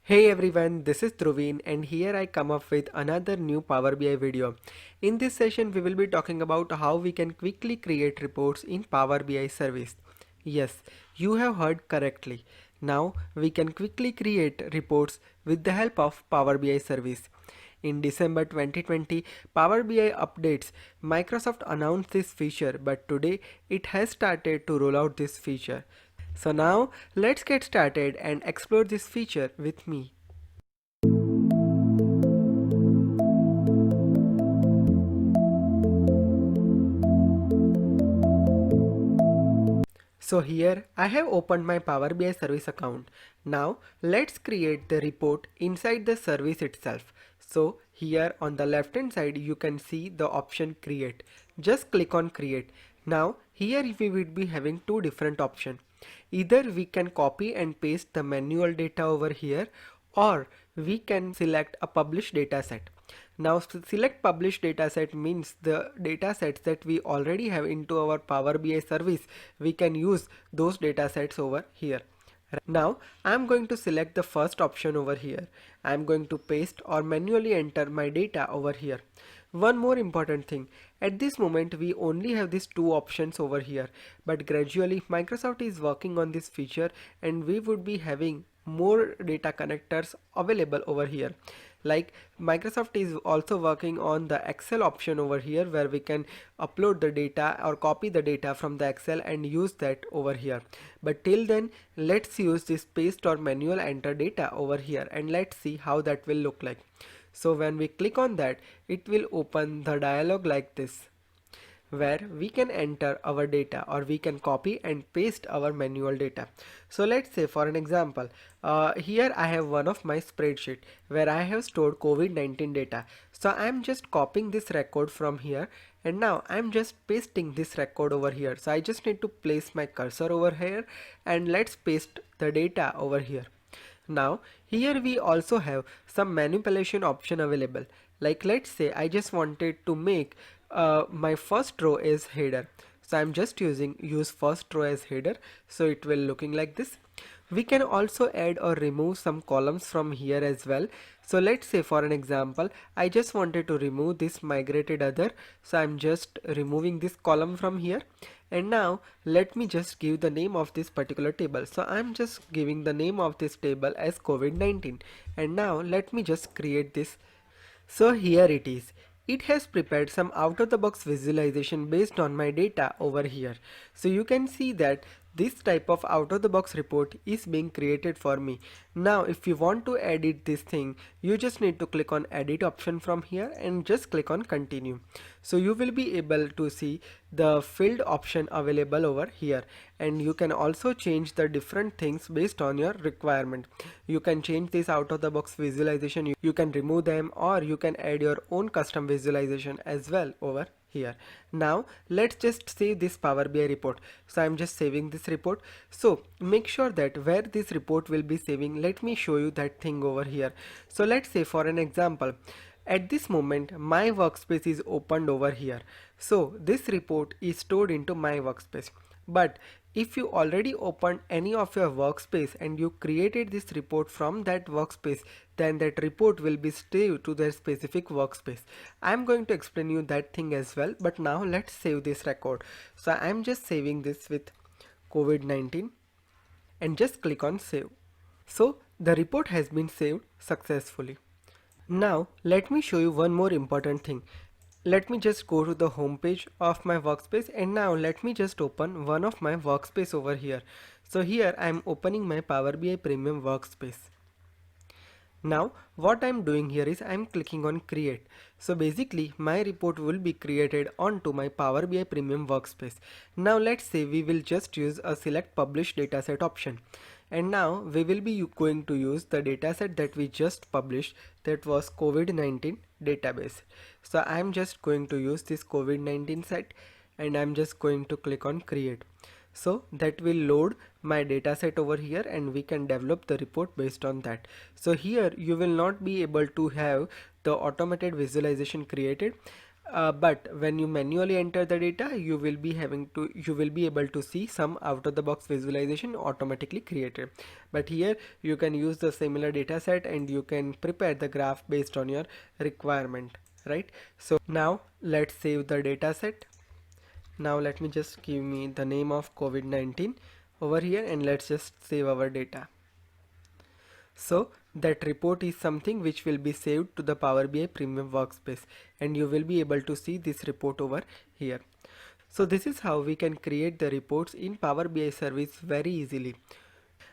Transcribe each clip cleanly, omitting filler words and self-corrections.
Hey everyone, this is Dhruvin and here I come up with another new Power BI video. In this session we will be talking about how we can quickly create reports in Power BI service. Yes, you have heard correctly. Now we can quickly create reports with the help of Power BI service. In December 2020, Power BI updates, Microsoft announced this feature, but today it has started to roll out this feature. So now let's get started and explore this feature with me. So here I have opened my Power BI service account. Now let's create the report inside the service itself. So here on the left hand side you can see the option create. Just click on create. Now here we will be having two different options. Either we can copy and paste the manual data over here, or we can select a published dataset. Now select published dataset means the datasets that we already have into our Power BI service, we can use those datasets over here. Now I'm going to select the first option over here. I'm going to paste or manually enter my data over here. One more important thing, at this moment we only have these two options over here, but gradually Microsoft is working on this feature and we would be having more data connectors available over here. Like Microsoft is also working on the Excel option over here where we can upload the data or copy the data from the Excel and use that over here. But till then, let's use this paste or manual enter data over here and let's see how that will look like. So when we click on that, it will open the dialog like this, where we can enter our data or we can copy and paste our manual data. So let's say for an example, here I have one of my spreadsheet where I have stored COVID-19 data. So I'm just copying this record from here and now I'm just pasting this record over here. So I just need to place my cursor over here and let's paste the data over here. Now here we also have some manipulation option available. Like let's say I just wanted to make my first row is header. So I'm just using use first row as header. So it will looking like this. We can also add or remove some columns from here as well. So let's say for an example, I just wanted to remove this migrated other. So I'm just removing this column from here. And now let me just give the name of this particular table. So I'm just giving the name of this table as COVID-19. And now let me just create this. So here it is. It has prepared some out of the box visualization based on my data over here. So you can see that this type of out of the box report is being created for me. Now if you want to edit this thing, you just need to click on edit option from here and just click on continue. So you will be able to see the field option available over here, and you can also change the different things based on your requirement. You can change this out of the box visualization, you can remove them, or you can add your own custom visualization as well over here. Now let's just save this Power BI report. So I'm just saving this report. So make sure that where this report will be saving, let me show you that thing over here. So let's say for an example, at this moment my workspace is opened over here. So this report is stored into my workspace. But if you already opened any of your workspace and you created this report from that workspace, then that report will be saved to their specific workspace. I'm going to explain you that thing as well, but now let's save this record. So I'm just saving this with COVID-19 and just click on save. So the report has been saved successfully. Now let me show you one more important thing. Let me just go to the home page of my workspace and now let me just open one of my workspace over here. So here I am opening my Power BI Premium workspace. Now what I'm doing here is I'm clicking on create. So basically my report will be created onto my Power BI Premium workspace. Now let's say we will just use a select publish dataset option. And now we will be going to use the dataset that we just published, that was COVID-19 database. So I'm just going to use this COVID-19 set and I'm just going to click on create. So that will load my dataset over here and we can develop the report based on that. So here you will not be able to have the automated visualization created. But when you manually enter the data, you will be able to see some out of the box visualization automatically created. But here you can use the similar data set and you can prepare the graph based on your requirement, right? So now let's save the data set. Now let me just give me the name of COVID-19 over here and let's just save our data. So that report is something which will be saved to the Power BI Premium Workspace and you will be able to see this report over here. So this is how we can create the reports in Power BI service very easily.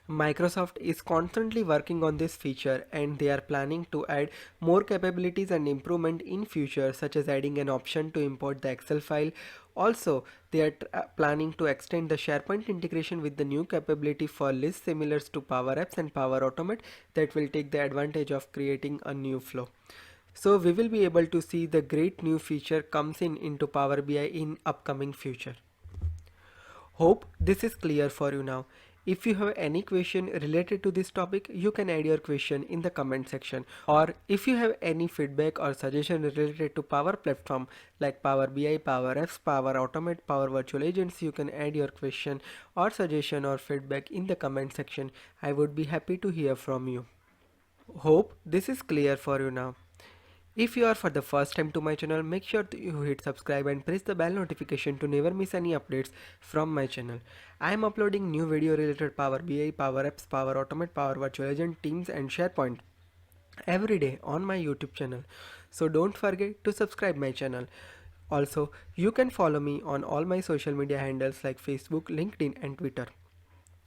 Microsoft is constantly working on this feature and they are planning to add more capabilities and improvement in future, such as adding an option to import the Excel file. Also, they are planning to extend the SharePoint integration with the new capability for lists similar to Power Apps and Power Automate that will take the advantage of creating a new flow. So we will be able to see the great new feature comes in into Power BI in upcoming future. Hope this is clear for you now. If you have any question related to this topic, you can add your question in the comment section. Or if you have any feedback or suggestion related to Power Platform like Power BI, Power Apps, Power Automate, Power Virtual Agents, you can add your question or suggestion or feedback in the comment section. I would be happy to hear from you. Hope this is clear for you now. If you are for the first time to my channel, make sure that you hit subscribe and press the bell notification to never miss any updates from my channel. I am uploading new video related Power BI, Power Apps, Power Automate, Power Virtual Agent, Teams and SharePoint every day on my YouTube channel. So don't forget to subscribe my channel. Also, you can follow me on all my social media handles like Facebook, LinkedIn and Twitter.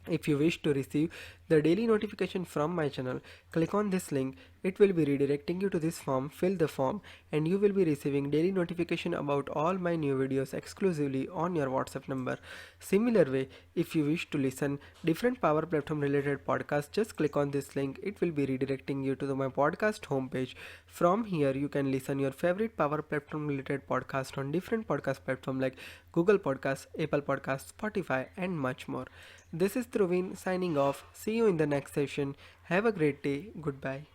If you wish to receive the daily notification from my channel, click on this link. It will be redirecting you to this form. Fill the form and you will be receiving daily notification about all my new videos exclusively on your WhatsApp number. Similar way, if you wish to listen different Power Platform related podcasts, just click on this link. It will be redirecting you to my podcast homepage. From here, you can listen your favorite Power Platform related podcast on different podcast platforms like Google Podcasts, Apple Podcasts, Spotify and much more. This is Dhruvin signing off. See you in the next session. Have a great day. Goodbye.